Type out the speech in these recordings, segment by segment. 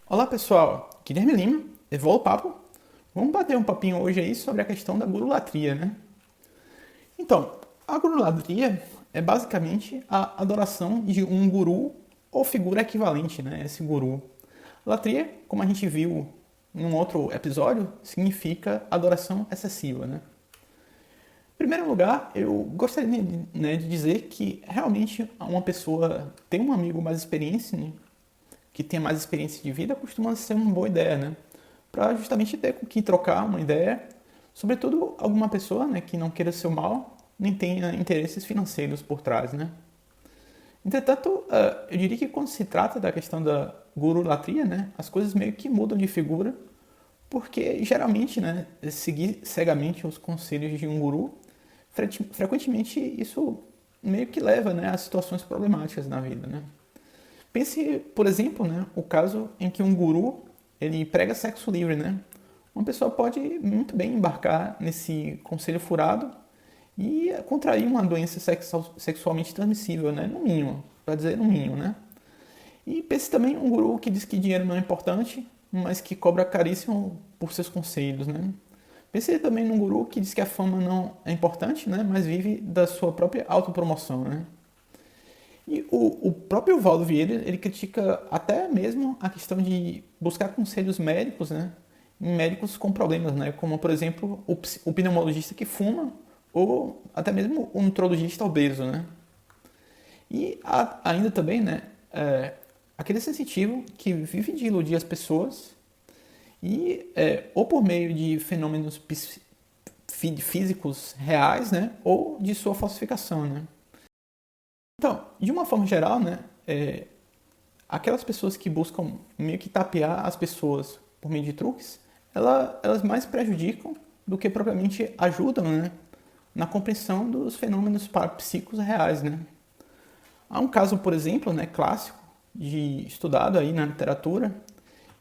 Olá pessoal, Guilherme Lima, Evolo Papo. Vamos bater um papinho hoje aí sobre a questão da gurulatria, né? Então, a gurulatria é basicamente a adoração de um guru ou figura equivalente, né? Esse guru. Latria, como a gente viu em um outro episódio, significa adoração excessiva, né? Em primeiro lugar, eu gostaria de dizer que realmente uma pessoa ter um amigo mais experiente, né, que tenha mais experiência de vida, costuma ser uma boa ideia, né? Para justamente ter com quem trocar uma ideia, sobretudo alguma pessoa, né, que não queira seu mal, nem tenha interesses financeiros por trás, né? Entretanto, eu diria que quando se trata da questão da gurulatria, né, as coisas meio que mudam de figura, porque geralmente, né, seguir cegamente os conselhos de um guru, frequentemente isso meio que leva, né, a situações problemáticas na vida, né? Pense, por exemplo, né, o caso em que um guru ele prega sexo livre, né? Uma pessoa pode muito bem embarcar nesse conselho furado e contrair uma doença sexualmente transmissível, né? No mínimo, para dizer no mínimo, né? E pense também um guru que diz que dinheiro não é importante, mas que cobra caríssimo por seus conselhos, né? Pense também num guru que diz que a fama não é importante, né? Mas vive da sua própria autopromoção, né? E o próprio Valdo Vieira, ele critica até mesmo a questão de buscar conselhos médicos, né? Em médicos com problemas, né? Como, por exemplo, o pneumologista que fuma ou até mesmo o nutrologista obeso, né? E ainda também, né? Aquele sensitivo que vive de iludir as pessoas e ou por meio de fenômenos físicos reais, né? Ou de sua falsificação, né? Então, de uma forma geral, né, aquelas pessoas que buscam meio que tapear as pessoas por meio de truques, elas mais prejudicam do que propriamente ajudam, né, na compreensão dos fenômenos parapsíquicos reais, né. Há um caso, por exemplo, né, clássico, estudado aí na literatura,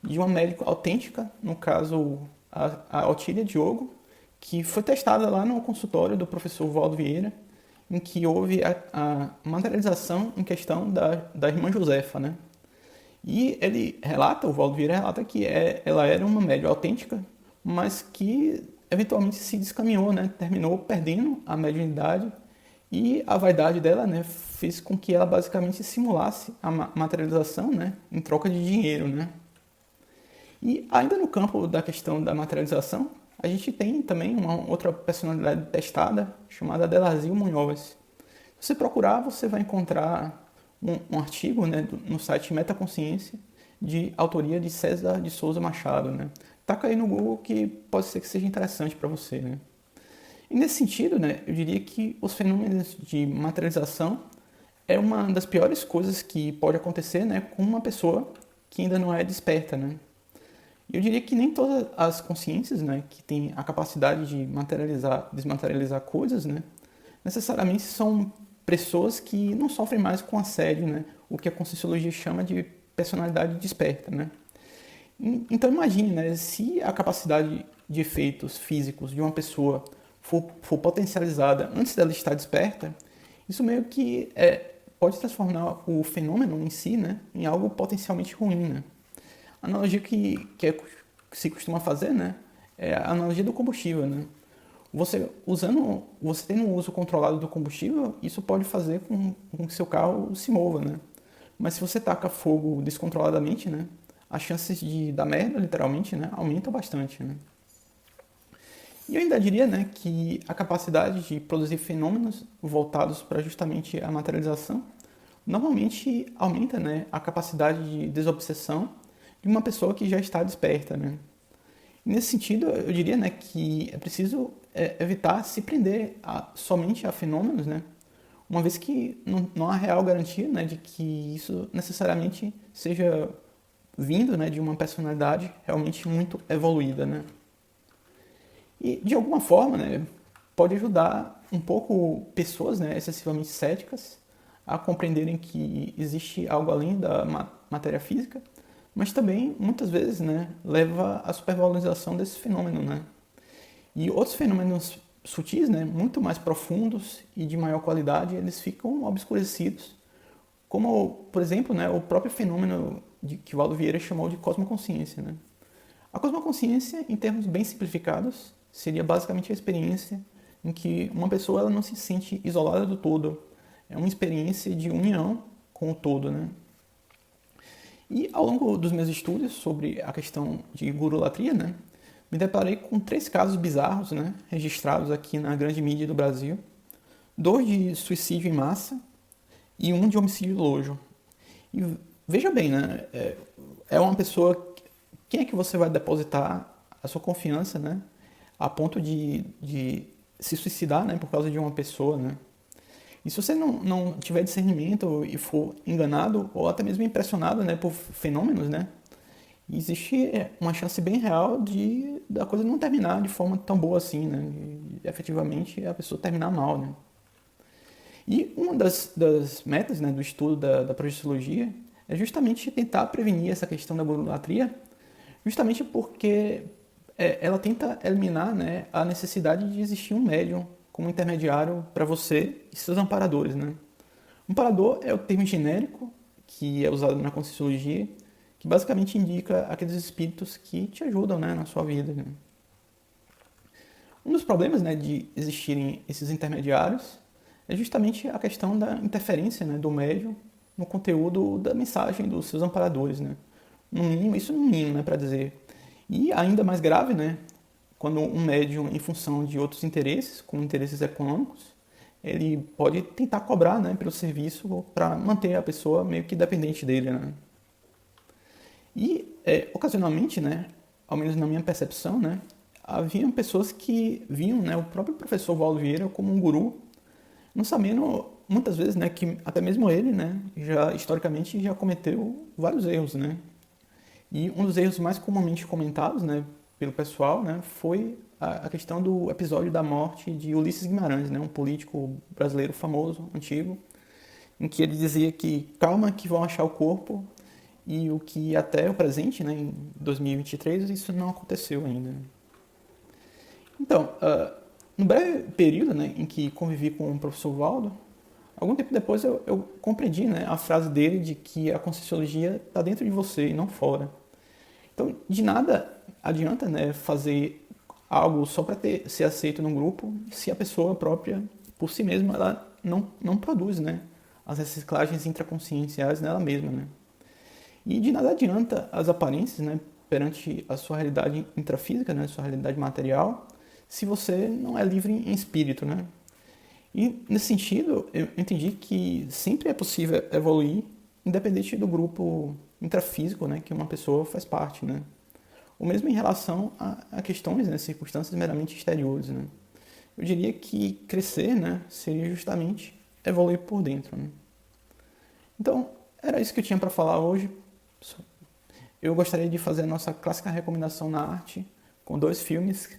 de uma médica autêntica, no caso a Otília Diogo, que foi testada lá no consultório do professor Valdo Vieira, em que houve a materialização em questão da irmã Josefa, né? E ele relata, o Valdo Vieira relata que ela era uma médium autêntica, mas que eventualmente se descaminhou, né? Terminou perdendo a mediunidade e a vaidade dela, né? Fez com que ela basicamente simulasse a materialização, né? Em troca de dinheiro, né? E ainda no campo da questão da materialização, a gente tem também uma outra personalidade testada chamada Delazio Munhoz. Se você procurar, você vai encontrar um artigo, né, no site Metaconsciência, de autoria de César de Souza Machado, né? Taca aí no Google que pode ser que seja interessante para você, né? E nesse sentido, né, eu diria que os fenômenos de materialização é uma das piores coisas que pode acontecer, né, com uma pessoa que ainda não é desperta, né? E eu diria que nem todas as consciências, né, que têm a capacidade de materializar, desmaterializar coisas, né, necessariamente são pessoas que não sofrem mais com assédio, né, o que a Conscienciologia chama de personalidade desperta, né. Então imagine, né, se a capacidade de efeitos físicos de uma pessoa for potencializada antes dela estar desperta, isso meio que pode transformar o fenômeno em si, né, em algo potencialmente ruim, né. A analogia que se costuma fazer, né, é a analogia do combustível, né. Você tendo um uso controlado do combustível, isso pode fazer com que seu carro se mova, né. Mas se você taca fogo descontroladamente, né, as chances de dar merda, literalmente, né, aumentam bastante, né. E eu ainda diria, né, que a capacidade de produzir fenômenos voltados para justamente a materialização normalmente aumenta, né, a capacidade de desobsessão de uma pessoa que já está desperta, né. E nesse sentido, eu diria, né, que é preciso evitar se prender somente a fenômenos, né, uma vez que não há real garantia, né, de que isso necessariamente seja vindo, né, de uma personalidade realmente muito evoluída, né. E de alguma forma, né, pode ajudar um pouco pessoas, né, excessivamente céticas a compreenderem que existe algo além da matéria física, mas também muitas vezes, né, leva à supervalorização desse fenômeno, né. E outros fenômenos sutis, né, muito mais profundos e de maior qualidade, eles ficam obscurecidos como, por exemplo, né, o próprio fenômeno que o Valdo Vieira chamou de cosmoconsciência. Né? A cosmoconsciência, em termos bem simplificados, seria basicamente a experiência em que uma pessoa ela não se sente isolada do todo. É uma experiência de união com o todo. Né? E ao longo dos meus estudos sobre a questão de gurulatria, né, me deparei com 3 casos bizarros, né, registrados aqui na grande mídia do Brasil. 2 de suicídio em massa e 1 de homicídio doloso. E veja bem, né, é uma pessoa... Quem é que você vai depositar a sua confiança, né, a ponto de se suicidar, né, por causa de uma pessoa, né? E se você não tiver discernimento e for enganado ou até mesmo impressionado, né, por fenômenos, né, existe uma chance bem real da coisa não terminar de forma tão boa assim, né, e efetivamente a pessoa terminar mal, né. E uma das metas, né, do estudo da projeciologia é justamente tentar prevenir essa questão da gurulatria, justamente porque ela tenta eliminar, né, a necessidade de existir um médium como intermediário para você e seus amparadores. Né? Amparador é o termo genérico que é usado na Conscienciologia, que basicamente indica aqueles espíritos que te ajudam, né, na sua vida. Né? Um dos problemas, né, de existirem esses intermediários é justamente a questão da interferência, né, do médium no conteúdo da mensagem dos seus amparadores. Né? No mínimo, isso no mínimo, né, para dizer. E ainda mais grave, né, quando um médium, em função de outros interesses, como interesses econômicos, ele pode tentar cobrar, né, pelo serviço para manter a pessoa meio que dependente dele. Né? E, ocasionalmente, né, ao menos na minha percepção, né, haviam pessoas que viam, né, o próprio professor Valdo Vieira como um guru, não sabendo muitas vezes, né, que até mesmo ele, né, historicamente já cometeu vários erros, né? E um dos erros mais comumente comentados, né, pelo pessoal, né, foi a questão do episódio da morte de Ulisses Guimarães, né, um político brasileiro famoso, antigo, em que ele dizia que calma que vão achar o corpo, e o que até o presente, né, em 2023, isso não aconteceu ainda. Então, no breve período, né, em que convivi com o professor Valdo, algum tempo depois eu compreendi, né, a frase dele de que a Conscienciologia está dentro de você e não fora. Então, de nada adianta, né, fazer algo só para ser aceito num grupo se a pessoa própria, por si mesma, ela não produz, né, as reciclagens intraconscienciais nela mesma. Né? E de nada adianta as aparências, né, perante a sua realidade intrafísica, né, sua realidade material, se você não é livre em espírito. Né? E, nesse sentido, eu entendi que sempre é possível evoluir independente do grupo intrafísico, né, que uma pessoa faz parte. Né? Ou mesmo em relação a questões, né, circunstâncias meramente exteriores. Né? Eu diria que crescer, né, seria justamente evoluir por dentro. Né? Então, era isso que eu tinha para falar hoje. Eu gostaria de fazer a nossa clássica recomendação na arte com 2 filmes.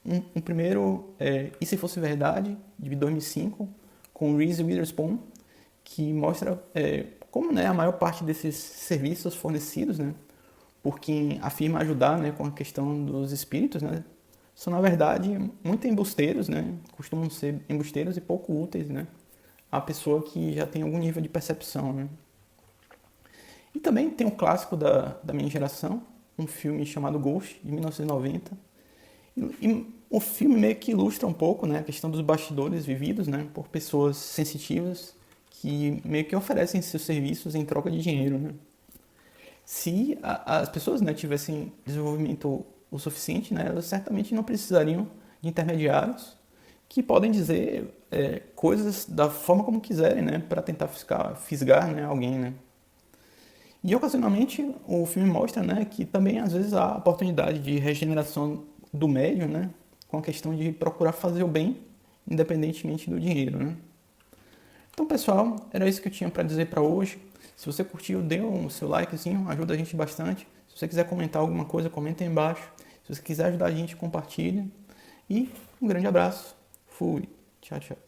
Um primeiro é E Se Fosse Verdade, de 2005, com Reese Witherspoon, que mostra como, né, a maior parte desses serviços fornecidos, né, por quem afirma ajudar, né, com a questão dos espíritos, né, são, na verdade, muito embusteiros, né, costumam ser embusteiros e pouco úteis, né, à pessoa que já tem algum nível de percepção. Né. E também tem um clássico da minha geração, um filme chamado Ghost, de 1990. E o filme meio que ilustra um pouco, né, a questão dos bastidores vividos, né, por pessoas sensitivas que meio que oferecem seus serviços em troca de dinheiro. Né. Se as pessoas, né, tivessem desenvolvimento o suficiente, né, elas certamente não precisariam de intermediários que podem dizer coisas da forma como quiserem, né, para tentar fisgar, né, alguém. Né. E ocasionalmente o filme mostra, né, que também às vezes há oportunidade de regeneração do médium, né, com a questão de procurar fazer o bem independentemente do dinheiro. Né. Então, pessoal, era isso que eu tinha para dizer para hoje. Se você curtiu, dê o seu likezinho, ajuda a gente bastante. Se você quiser comentar alguma coisa, comenta aí embaixo. Se você quiser ajudar a gente, compartilhe. E um grande abraço. Fui. Tchau, tchau.